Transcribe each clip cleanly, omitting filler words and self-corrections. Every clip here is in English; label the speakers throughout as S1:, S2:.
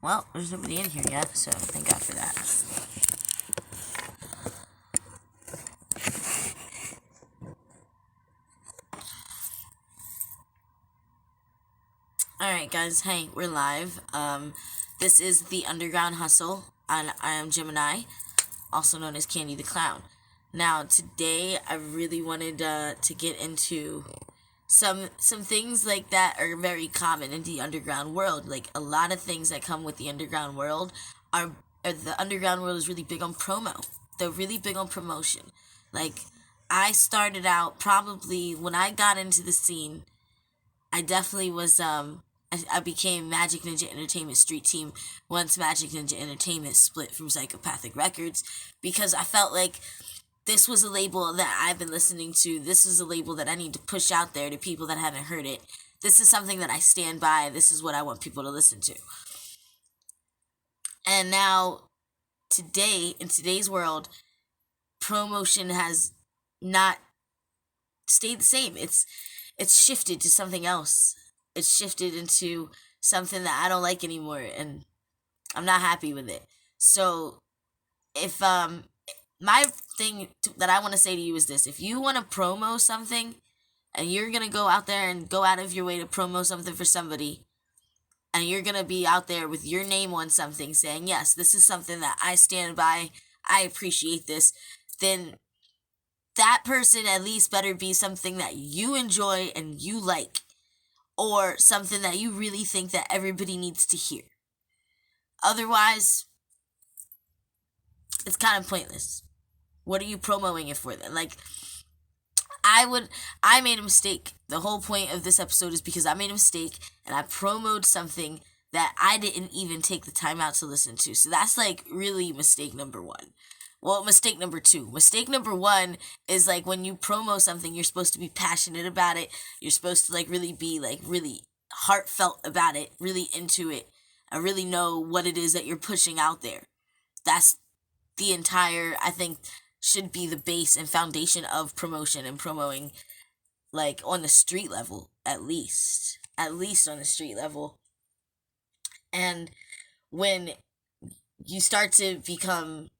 S1: Well, there's nobody in here yet, so thank God for that. Alright guys, hey, we're live. This is the Underground Hustle, and I am Gemini, also known as Candy the Clown. Now, today, I really wanted to get into some things like that are very common in the underground world. Like, a lot of things that come with the underground world the underground world is really big on promo. They're really big on promotion. Like, I started out probably when I got into the scene, I definitely was, I became Magic Ninja Entertainment Street Team once Magic Ninja Entertainment split from Psychopathic Records, because I felt like this was a label that I've been listening to. This is a label that I need to push out there to people that haven't heard it. This is something that I stand by. This is what I want people to listen to. And now, today, in today's world, promotion has not stayed the same. It's shifted to something else. It's shifted into something that I don't like anymore, and I'm not happy with it. So, if my thing that I want to say to you is this: if you want to promo something, and you're gonna go out there and go out of your way to promo something for somebody, and you're gonna be out there with your name on something, saying, "Yes, this is something that I stand by. I appreciate this," then that person at least better be something that you enjoy and you like, or something that you really think that everybody needs to hear. Otherwise, it's kind of pointless. What are you promoting it for then? Like, I made a mistake. The whole point of this episode is because I made a mistake and I promoted something that I didn't even take the time out to listen to. So that's like really mistake number one. Well, mistake number two. Mistake number one is like when you promo something, you're supposed to be passionate about it. You're supposed to like really be like really heartfelt about it, really into it, and really know what it is that you're pushing out there. That's the entire, I think, should be the base and foundation of promotion and promoting, like on the street level, at least on the street level. And when you start to become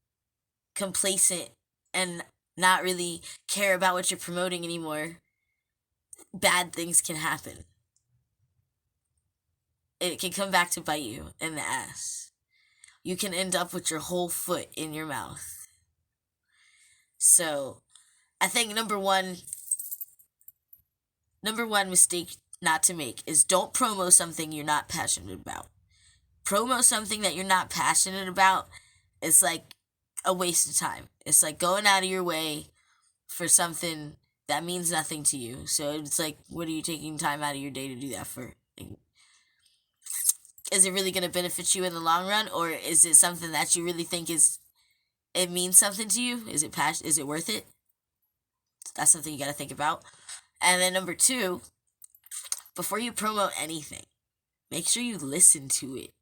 S1: complacent and not really care about what you're promoting anymore, bad things can happen. It can come back to bite you in the ass. You can end up with your whole foot in your mouth. So, I think number one mistake not to make is don't promo something you're not passionate about. Promo something that you're not passionate about is like a waste of time. It's like going out of your way for something that means nothing to you. So it's like, what are you taking time out of your day to do that for? Like, is it really going to benefit you in the long run, or is it something that you really think it means something to you? Is it worth it? That's something you got to think about. And then number two, before you promote anything, make sure you listen to it.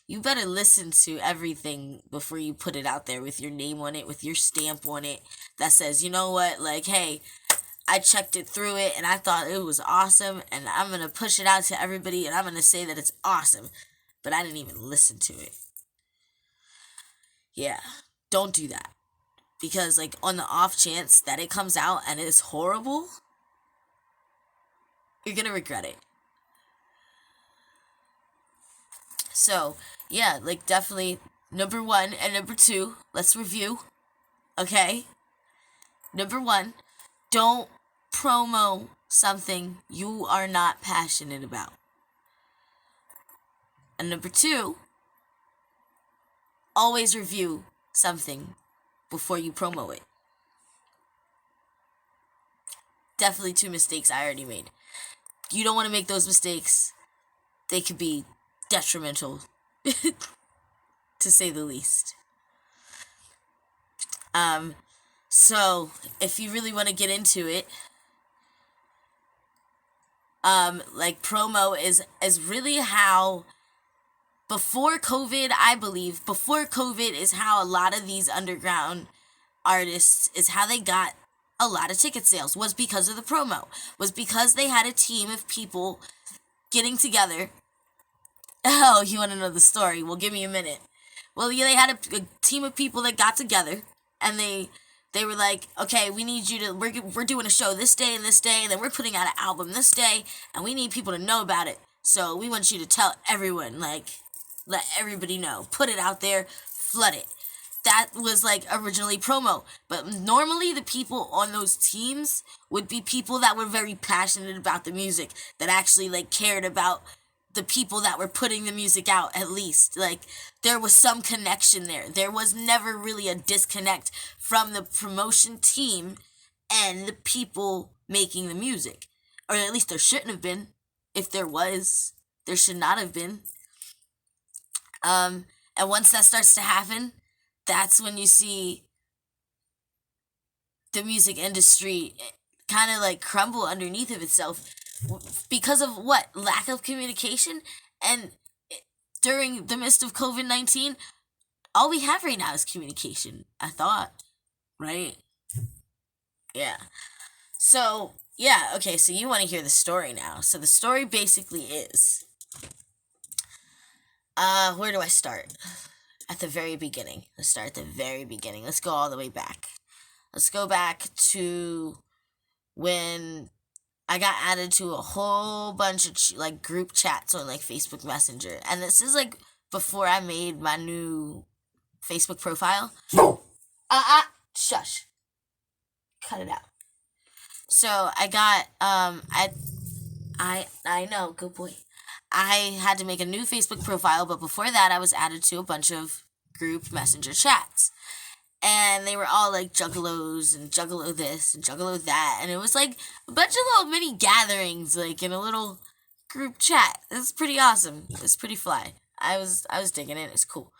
S1: You better listen to everything before you put it out there with your name on it, with your stamp on it, that says, you know what, like, hey, I checked it through it and I thought it was awesome, and I'm going to push it out to everybody and I'm going to say that it's awesome, but I didn't even listen to it. Yeah, don't do that. Because, like, on the off chance that it comes out and it's horrible, you're going to regret it. So, yeah, like, definitely, number one and number two, let's review, okay? Number one, don't promo something you are not passionate about. And number two, always review something before you promo it. Definitely two mistakes I already made. You don't want to make those mistakes. They could be detrimental, to say the least. So, if you really want to get into it, like, promo is really how, before COVID, I believe, before COVID is how a lot of these underground artists, is how they got a lot of ticket sales, was because of the promo, was because they had a team of people getting together Oh, you want to know the story? Well, give me a minute. Well, yeah, they had a team of people that got together, and they were like, okay, we need you to, we're doing a show this day and this day, and then we're putting out an album this day, and we need people to know about it. So we want you to tell everyone, like, let everybody know, put it out there, flood it. That was like originally promo, but normally the people on those teams would be people that were very passionate about the music, that actually like cared about the people that were putting the music out. At least like there was some connection there. There was never really a disconnect from the promotion team and the people making the music, or at least there shouldn't have been. If there was, there should not have been. And once that starts to happen, that's when you see the music industry kind of like crumble underneath of itself because of what? Lack of communication. And during the midst of COVID-19, all we have right now is communication, I thought, right? Yeah. So, yeah, okay, so you want to hear the story now. So the story basically is, where do I start? At the very beginning. Let's start at the very beginning. Let's go all the way back. Let's go back to when I got added to a whole bunch of like group chats on like Facebook Messenger. And this is like before I made my new Facebook profile. Shush. Cut it out. So I got I know, good boy. I had to make a new Facebook profile, but before that I was added to a bunch of group messenger chats. And they were all like juggalos and juggalo this and juggalo that, and it was like a bunch of little mini gatherings like in a little group chat. It's pretty awesome. It's pretty fly. I was digging it. It's cool.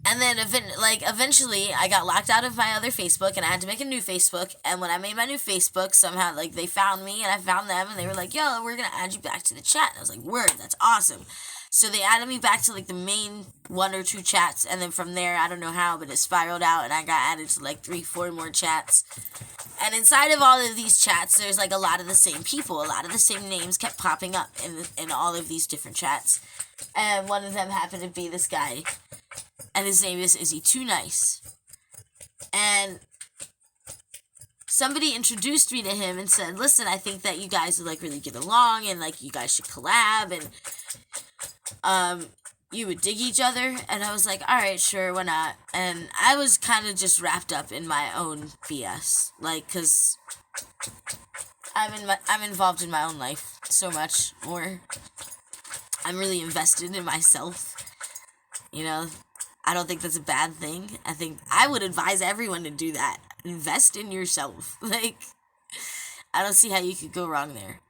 S1: And then eventually I got locked out of my other Facebook and I had to make a new Facebook. And when I made my new Facebook, somehow like they found me and I found them and they were like, yo, we're going to add you back to the chat. And I was like, word, that's awesome. So they added me back to like the main 1 or 2 chats. And then from there, I don't know how, but it spiraled out and I got added to like 3-4 more chats. And inside of all of these chats, there's like a lot of the same people. A lot of the same names kept popping up in all of these different chats. And one of them happened to be this guy. And his name is Izzy Too Nice. And somebody introduced me to him and said, listen, I think that you guys would like really get along and like you guys should collab and you would dig each other. And I was like, all right, sure, why not? And I was kind of just wrapped up in my own BS, like, cause I'm involved in my own life so much more. I'm really invested in myself, you know. I don't think that's a bad thing. I think I would advise everyone to do that. Invest in yourself. Like, I don't see how you could go wrong there.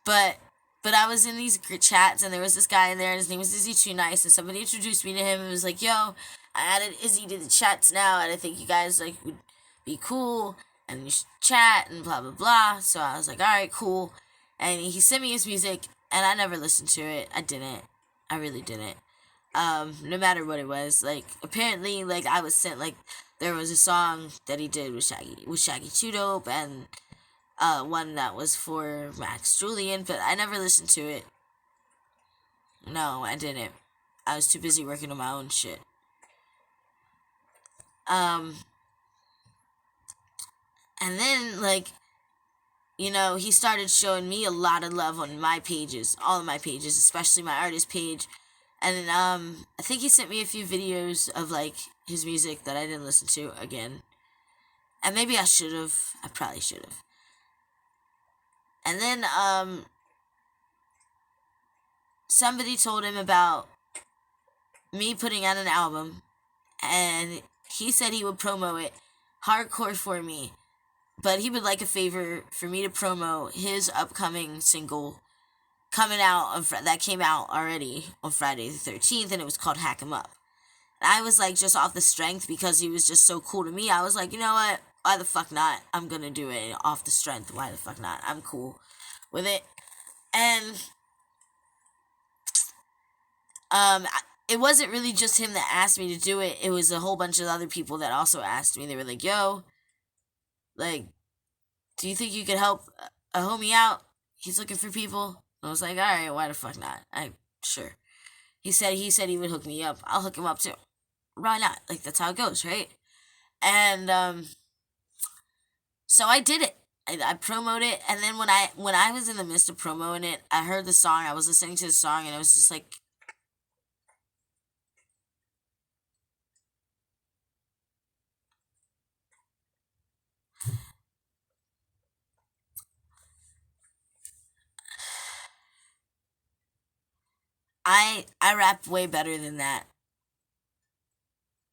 S1: But I was in these chats, and there was this guy in there, and his name was Izzy Too Nice, and somebody introduced me to him and was like, yo, I added Izzy to the chats now, and I think you guys, like, would be cool, and you should chat, and blah, blah, blah. So I was like, all right, cool. And he sent me his music, and I never listened to it. I didn't. I really didn't. No matter what it was, like, apparently, like, I was sent, like, there was a song that he did with Shaggy 2 Dope, and, one that was for Max Julian, but I never listened to it. No, I didn't. I was too busy working on my own shit. And then, like, you know, he started showing me a lot of love on my pages, all of my pages, especially my artist page. And, I think he sent me a few videos of, like, his music that I didn't listen to again. And maybe I should have. I probably should have. And then, somebody told him about me putting out an album. And he said he would promo it hardcore for me. But he would like a favor for me to promo his upcoming single coming out that came out already on Friday the 13th, and it was called Hack 'Em Up. And I was like, just off the strength, because he was just so cool to me, I was like, you know what, why the fuck not? I'm gonna do it off the strength. Why the fuck not? I'm cool with it. And it wasn't really just him that asked me to do it. It was a whole bunch of other people that also asked me. They were like, yo, like, do you think you could help a homie out? He's looking for people. I was like, all right, why the fuck not? I sure. He said he would hook me up. I'll hook him up too. Why not? Like that's how it goes, right? And so I did it. I promoted it, and then when I was in the midst of promoting it, I heard the song. I was listening to the song, and I was just like, I rap way better than that.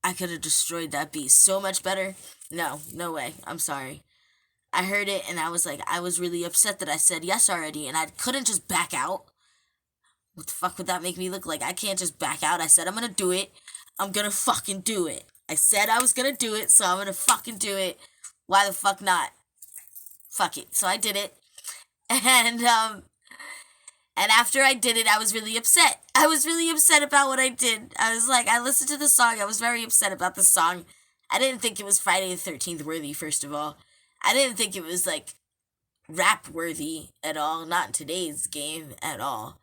S1: I could have destroyed that beat so much better. No, no way. I'm sorry. I heard it and I was like, I was really upset that I said yes already, and I couldn't just back out. What the fuck would that make me look like? I can't just back out. I said I'm gonna do it. I'm gonna fucking do it. I said I was gonna do it, so I'm gonna fucking do it. Why the fuck not? Fuck it. So I did it. And and after I did it, I was really upset. I was really upset about what I did. I was like, I listened to the song. I was very upset about the song. I didn't think it was Friday the 13th worthy, first of all. I didn't think it was, like, rap worthy at all. Not in today's game at all.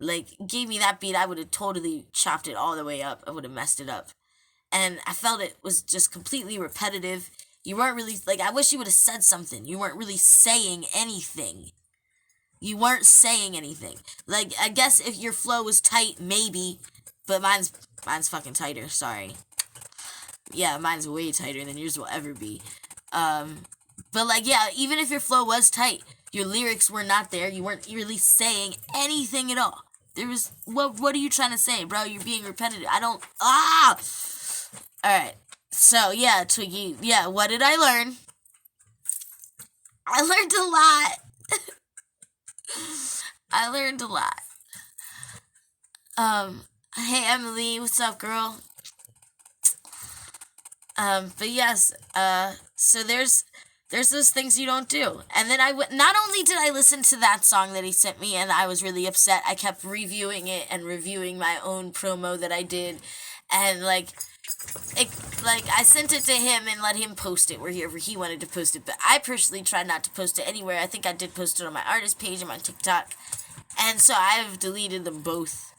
S1: Like, gave me that beat, I would have totally chopped it all the way up. I would have messed it up. And I felt it was just completely repetitive. You weren't really, like, I wish you would have said something. You weren't really saying anything. You weren't saying anything. Like, I guess if your flow was tight, maybe. But mine's fucking tighter, sorry. Yeah, mine's way tighter than yours will ever be. But like, yeah, even if your flow was tight, your lyrics were not there. You weren't really saying anything at all. There was, what are you trying to say, bro? You're being repetitive. Alright. So, yeah, Twiggy, yeah, what did I learn? I learned a lot. I learned a lot. Hey Emily, what's up, girl? But yes, so there's those things you don't do. And then not only did I listen to that song that he sent me and I was really upset, I kept reviewing it and reviewing my own promo that I did. And like I sent it to him and let him post it wherever he wanted to post it. But I personally tried not to post it anywhere. I think I did post it on my artist page and my TikTok. And so I've deleted them both.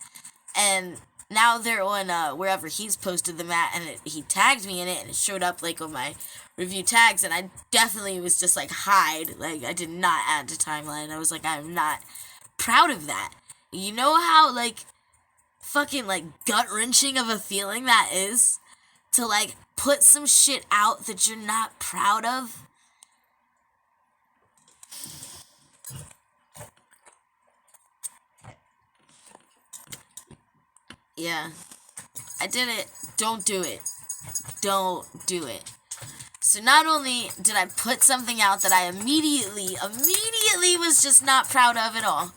S1: And now they're on wherever he's posted them at, and he tagged me in it, and it showed up like on my review tags, and I definitely was just like hide. Like I did not add to timeline. I was like, I'm not proud of that. You know how like fucking like gut wrenching of a feeling that is to like put some shit out that you're not proud of. Yeah, I did it. Don't do it. Don't do it. So not only did I put something out that I immediately was just not proud of at all.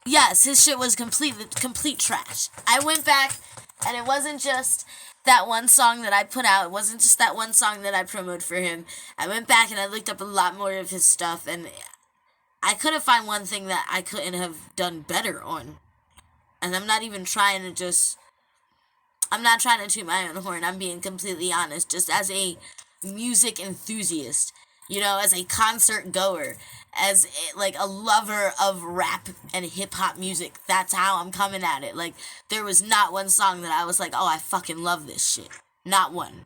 S1: Yes, his shit was complete trash. I went back, and it wasn't just that one song that I put out. It wasn't just that one song that I promoted for him. I went back and I looked up a lot more of his stuff, and I couldn't find one thing that I couldn't have done better on. And I'm not even trying to I'm not trying to toot my own horn. I'm being completely honest. Just as a music enthusiast, you know, as a concert goer, as like a lover of rap and hip-hop music, that's how I'm coming at it. Like, there was not one song that I was like, oh, I fucking love this shit. Not one.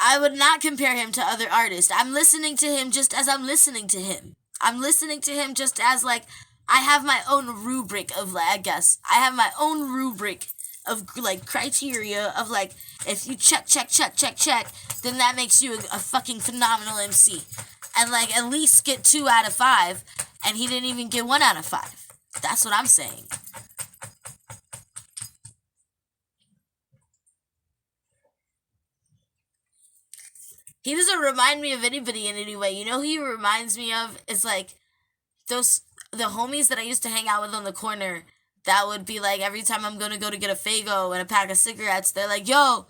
S1: I would not compare him to other artists. I'm listening to him just as I'm listening to him. I'm listening to him just as, like, I have my own rubric of, like, I guess. I have my own rubric of, like, criteria of, like, if you check, then that makes you a fucking phenomenal MC. And, like, at least get 2 out of 5, and he didn't even get 1 out of 5. That's what I'm saying. He doesn't remind me of anybody in any way. You know who he reminds me of? Is like the homies that I used to hang out with on the corner. That would be like every time I'm gonna go to get a Faygo and a pack of cigarettes, they're like, yo,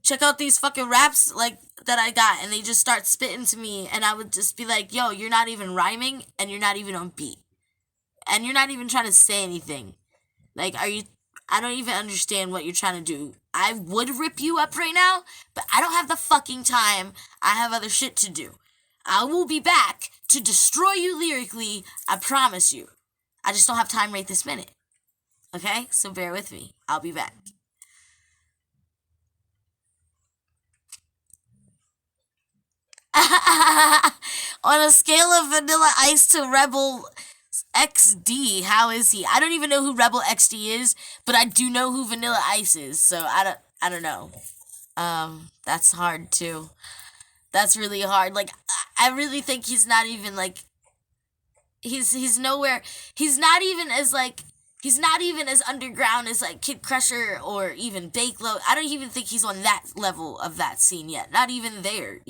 S1: check out these fucking raps like that I got, and they just start spitting to me, and I would just be like, yo, you're not even rhyming and you're not even on beat. And you're not even trying to say anything. Like, are you I don't even understand what you're trying to do. I would rip you up right now, but I don't have the fucking time. I have other shit to do. I will be back to destroy you lyrically, I promise you. I just don't have time right this minute. Okay? So bear with me. I'll be back. On a scale of Vanilla Ice to Rebel XD, how is he? I don't even know who Rebel XD is, but I do know who Vanilla Ice is. So I don't know. That's hard too. That's really hard. Like I really think he's not even like he's nowhere. He's not even as like he's not even as underground as like Kid Crusher or even Bakeload. I don't even think he's on that level of that scene yet. Not even there.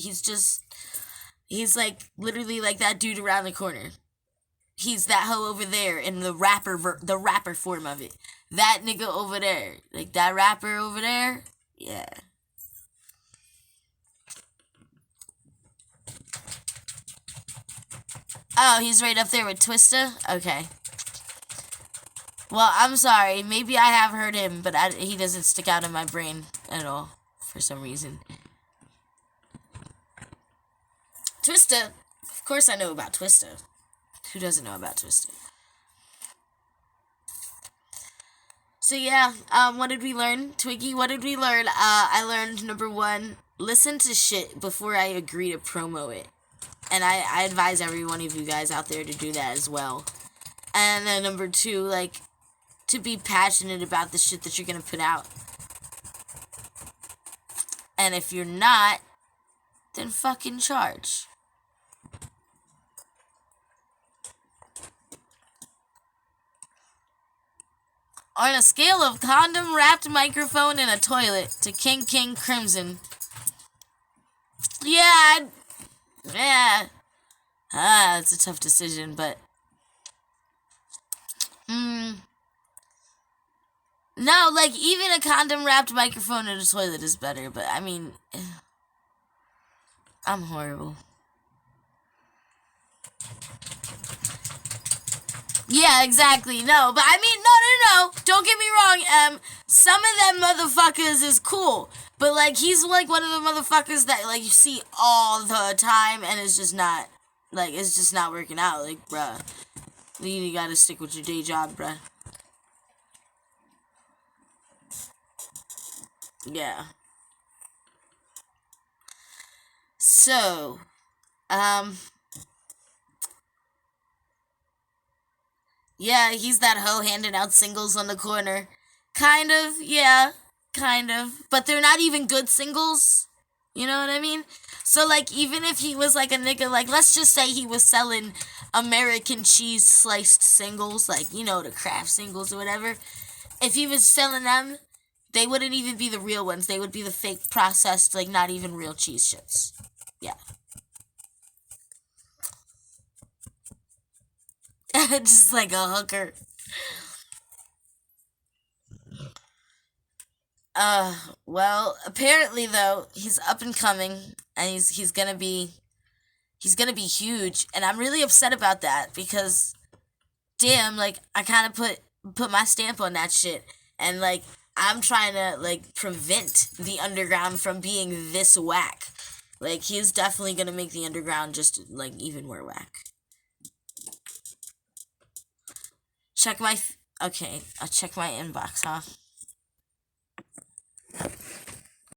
S1: He's like literally like that dude around the corner. He's that hoe over there in the rapper form of it. That nigga over there, like that rapper over there. Yeah. Oh, he's right up there with Twista? Okay. Well, I'm sorry. Maybe I have heard him, but he doesn't stick out in my brain at all for some reason. Twista. Of course I know about Twista. Who doesn't know about Twista? So yeah, what did we learn? Twiggy, what did we learn? I learned, number one, listen to shit before I agree to promo it. And I advise every one of you guys out there to do that as well. And then number two, like, to be passionate about the shit that you're gonna put out. And if you're not, then fucking charge. On a scale of condom-wrapped microphone in a toilet to King Crimson. Yeah. It's a tough decision, but... No, like, even a condom-wrapped microphone in a toilet is better, but, I mean... I'm horrible. Yeah, exactly. No, but I mean, no. Don't get me wrong. Some of them motherfuckers is cool, but like he's like one of the motherfuckers that like you see all the time, and it's just not like it's just not working out. Like, bruh, you gotta stick with your day job, bruh. Yeah. So, yeah, he's that hoe handing out singles on the corner. Kind of, yeah, kind of. But they're not even good singles. You know what I mean? So, like, even if he was like a nigga, like, let's just say he was selling American cheese sliced singles, like, you know, the craft singles or whatever. If he was selling them, they wouldn't even be the real ones. They would be the fake processed, like, not even real cheese shits. Yeah. Just like a hooker. Well, apparently though, he's up and coming, and he's gonna be huge, and I'm really upset about that because, damn, like I kind of put my stamp on that shit, and like I'm trying to like prevent the underground from being this whack. Like he's definitely gonna make the underground just like even more whack. Check my okay, I'll check my inbox, huh?